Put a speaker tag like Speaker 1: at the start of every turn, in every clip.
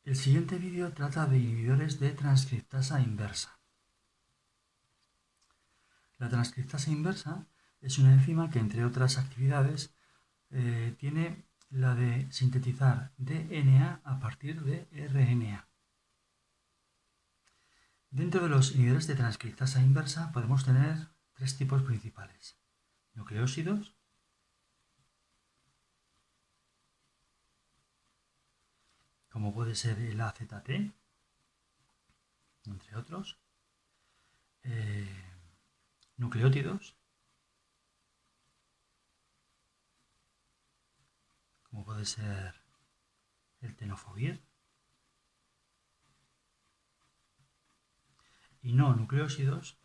Speaker 1: El siguiente vídeo trata de inhibidores de transcriptasa inversa. La transcriptasa inversa es una enzima que, entre otras actividades, tiene la de sintetizar DNA a partir de RNA. Dentro de los inhibidores de transcriptasa inversa podemos tener tres tipos principales: nucleósidos, como puede ser el AZT, entre otros, nucleótidos, como puede ser el tenofovir, y no nucleósidos,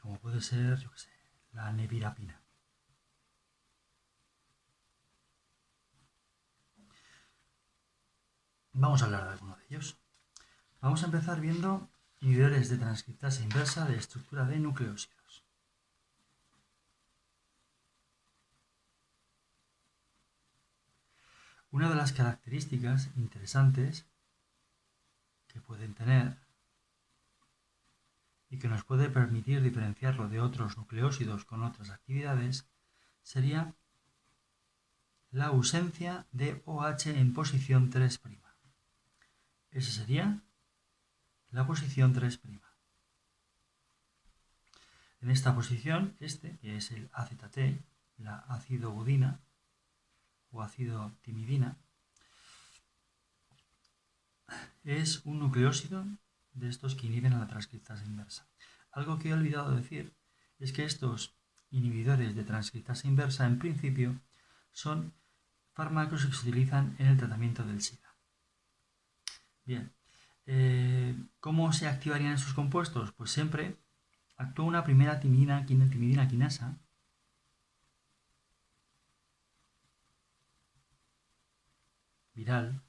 Speaker 1: como puede ser, la nevirapina. Vamos a hablar de alguno de ellos. Vamos a empezar viendo inhibidores de transcriptasa inversa de estructura de nucleósidos. Una de las características interesantes que pueden tener y que nos puede permitir diferenciarlo de otros nucleósidos con otras actividades sería la ausencia de OH en posición 3'. Esa sería la posición 3'. En esta posición, que es el AZT, la acidobudina o acidotimidina, es un nucleósido de estos que inhiben a la transcriptasa inversa. Algo que he olvidado decir es que estos inhibidores de transcriptasa inversa, en principio, son fármacos que se utilizan en el tratamiento del SIDA. Bien, ¿cómo se activarían esos compuestos? Pues siempre actúa una primera timidina quinasa viral,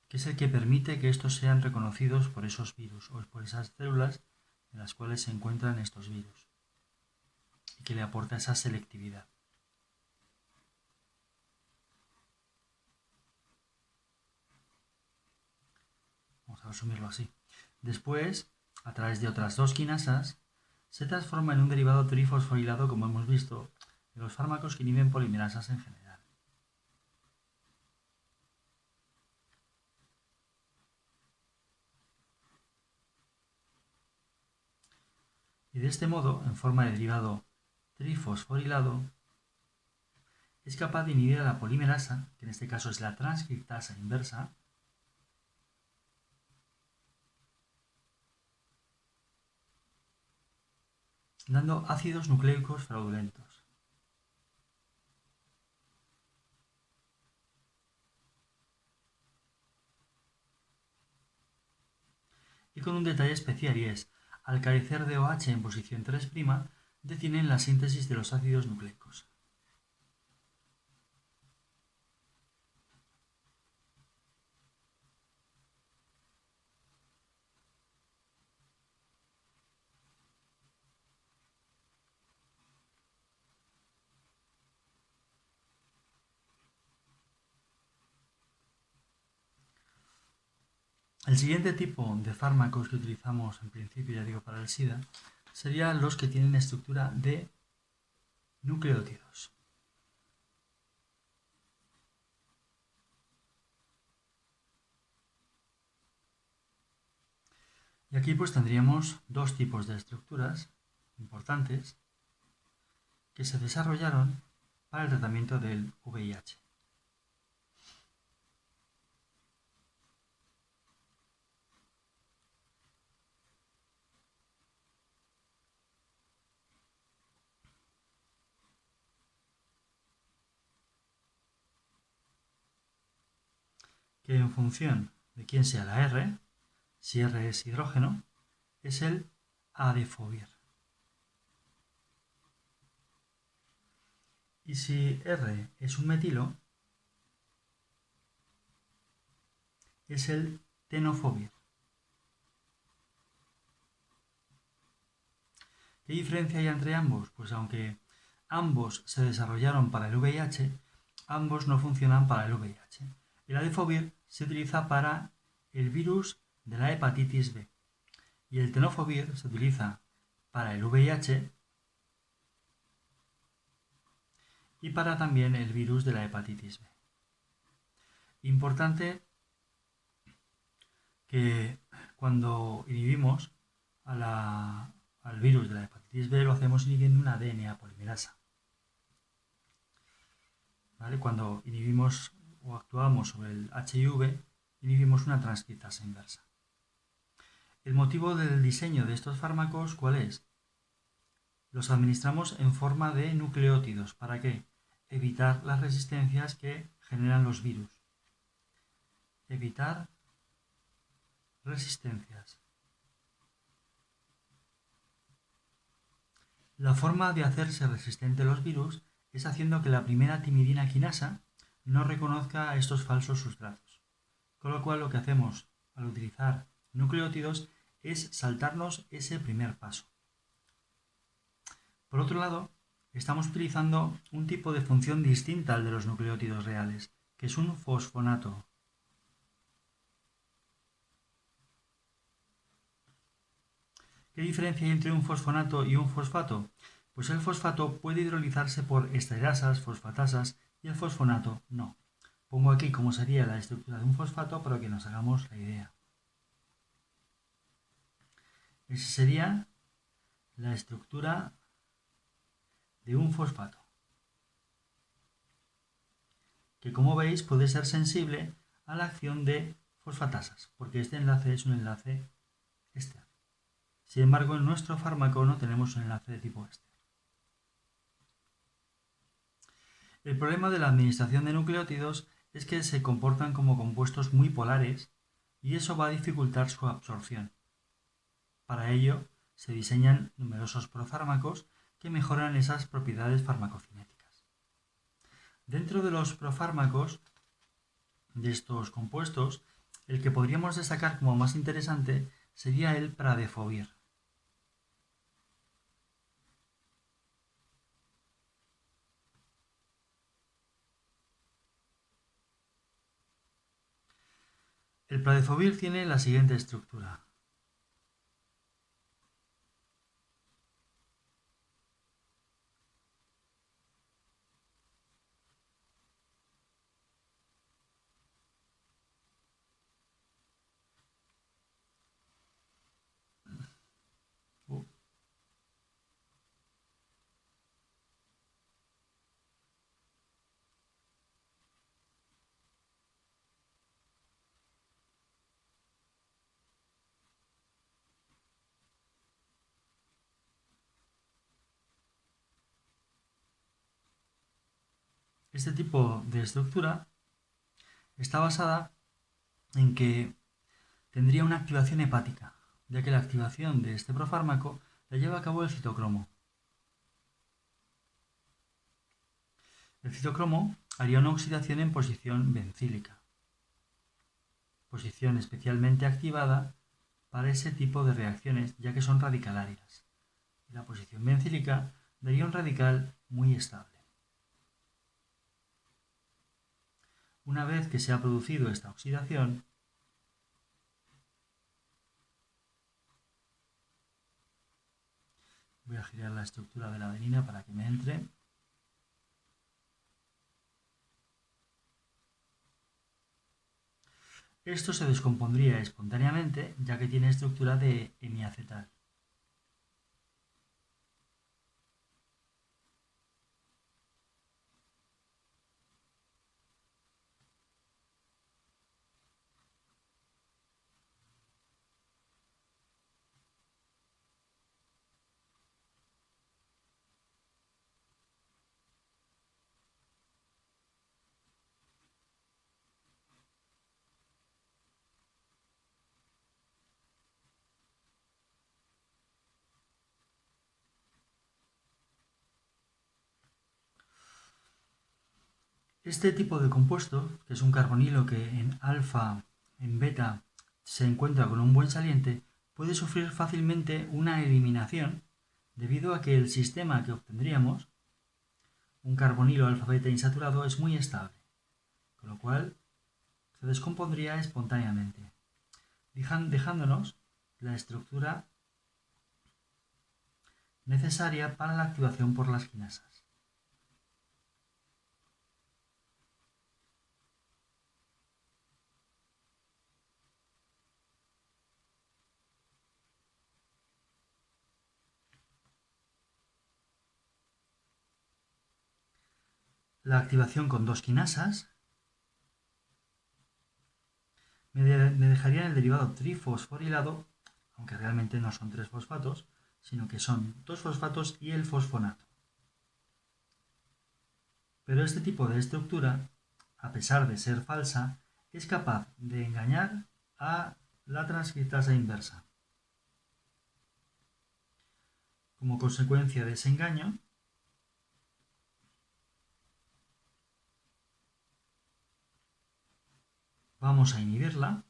Speaker 1: que es el que permite que estos sean reconocidos por esos virus o por esas células en las cuales se encuentran estos virus, y que le aporta esa selectividad. Vamos a resumirlo así. Después, a través de otras dos quinasas, se transforma en un derivado trifosforilado, como hemos visto en los fármacos que inhiben polimerasas en general. Y de este modo, en forma de derivado trifosforilado, es capaz de inhibir a la polimerasa, que en este caso es la transcriptasa inversa, dando ácidos nucleicos fraudulentos. Y con un detalle especial, y es, al carecer de OH en posición 3', detienen la síntesis de los ácidos nucleicos. El siguiente tipo de fármacos que utilizamos en principio, ya digo, para el SIDA, serían los que tienen estructura de nucleótidos. Y aquí pues tendríamos dos tipos de estructuras importantes que se desarrollaron para el tratamiento del VIH. Que en función de quién sea la R, si R es hidrógeno, es el adefovir. Y si R es un metilo, es el tenofovir. ¿Qué diferencia hay entre ambos? Pues aunque ambos se desarrollaron para el VIH, ambos no funcionan para el VIH. El adefovir se utiliza para el virus de la hepatitis B y el tenofovir se utiliza para el VIH y para también el virus de la hepatitis B. Importante que cuando inhibimos al virus de la hepatitis B lo hacemos inhibiendo una DNA polimerasa. ¿Vale? Cuando inhibimos o actuamos sobre el HIV, inhibimos una transcriptasa inversa. El motivo del diseño de estos fármacos, ¿cuál es? Los administramos en forma de nucleótidos. ¿Para qué? Evitar las resistencias que generan los virus. Evitar resistencias. La forma de hacerse resistente a los virus es haciendo que la primera timidina quinasa no reconozca estos falsos sustratos. Con lo cual lo que hacemos al utilizar nucleótidos es saltarnos ese primer paso. Por otro lado, estamos utilizando un tipo de función distinta al de los nucleótidos reales, que es un fosfonato. ¿Qué diferencia hay entre un fosfonato y un fosfato? Pues el fosfato puede hidrolizarse por esterasas, fosfatasas y el fosfonato no. Pongo aquí cómo sería la estructura de un fosfato para que nos hagamos la idea. Esa sería la estructura de un fosfato, que como veis puede ser sensible a la acción de fosfatasas, porque este enlace es un enlace éster. Sin embargo, en nuestro fármaco no tenemos un enlace de tipo éster. El problema de la administración de nucleótidos es que se comportan como compuestos muy polares y eso va a dificultar su absorción. Para ello, se diseñan numerosos profármacos que mejoran esas propiedades farmacocinéticas. Dentro de los profármacos de estos compuestos, el que podríamos destacar como más interesante sería el pradefovir. El pradefovir tiene la siguiente estructura. Este tipo de estructura está basada en que tendría una activación hepática, ya que la activación de este profármaco la lleva a cabo el citocromo. El citocromo haría una oxidación en posición bencílica, posición especialmente activada para ese tipo de reacciones, ya que son radicalarias. La posición bencílica daría un radical muy estable. Una vez que se ha producido esta oxidación, voy a girar la estructura de la adenina para que me entre. Esto se descompondría espontáneamente, ya que tiene estructura de hemiacetal. Este tipo de compuesto, que es un carbonilo que en alfa, en beta, se encuentra con un buen saliente, puede sufrir fácilmente una eliminación debido a que el sistema que obtendríamos un carbonilo alfa beta insaturado es muy estable, con lo cual se descompondría espontáneamente, dejándonos la estructura necesaria para la activación por las quinasas. La activación con dos quinasas me dejaría en el derivado trifosforilado, aunque realmente no son tres fosfatos, sino que son dos fosfatos y el fosfonato. Pero este tipo de estructura, a pesar de ser falsa, es capaz de engañar a la transcriptasa inversa. Como consecuencia de ese engaño, vamos a inhibirla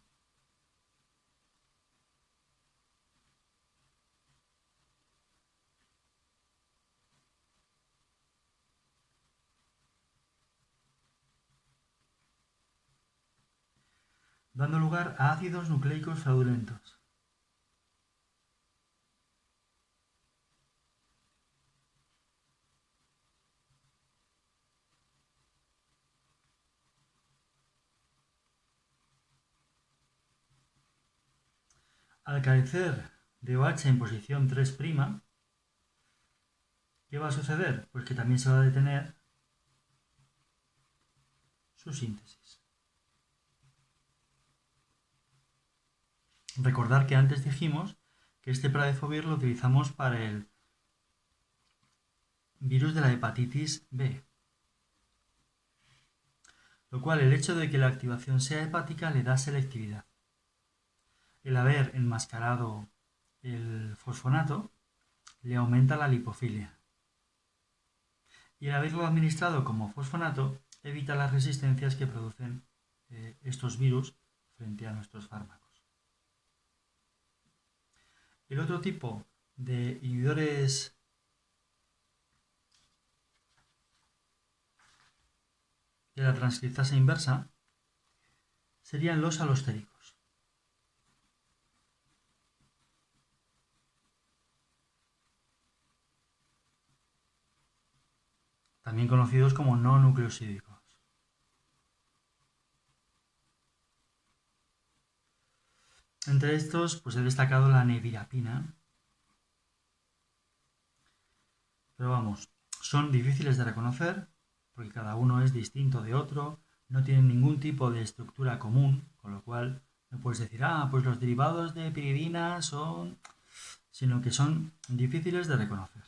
Speaker 1: dando lugar a ácidos nucleicos fraudulentos. Al carecer de OH en posición 3', ¿qué va a suceder? Pues que también se va a detener su síntesis. Recordar que antes dijimos que este pradefovir lo utilizamos para el virus de la hepatitis B, lo cual el hecho de que la activación sea hepática le da selectividad. El haber enmascarado el fosfonato le aumenta la lipofilia. Y el haberlo administrado como fosfonato evita las resistencias que producen estos virus frente a nuestros fármacos. El otro tipo de inhibidores de la transcriptasa inversa serían los alostéricos, también conocidos como no nucleosídicos. Entre estos, pues he destacado la nevirapina, pero vamos, son difíciles de reconocer porque cada uno es distinto de otro, no tienen ningún tipo de estructura común, con lo cual no puedes decir, pues los derivados de piridina son, sino que son difíciles de reconocer.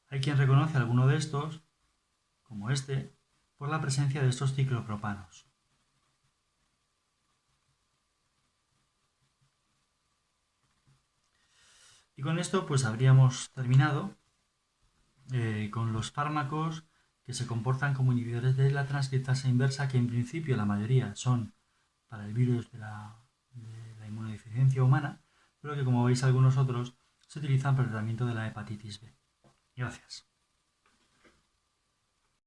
Speaker 1: Hay quien reconoce alguno de estos, como este, por la presencia de estos ciclopropanos. Y con esto pues habríamos terminado con los fármacos que se comportan como inhibidores de la transcriptasa inversa, que en principio la mayoría son para el virus de la inmunodeficiencia humana, pero que como veis algunos otros se utilizan para el tratamiento de la hepatitis B. Gracias.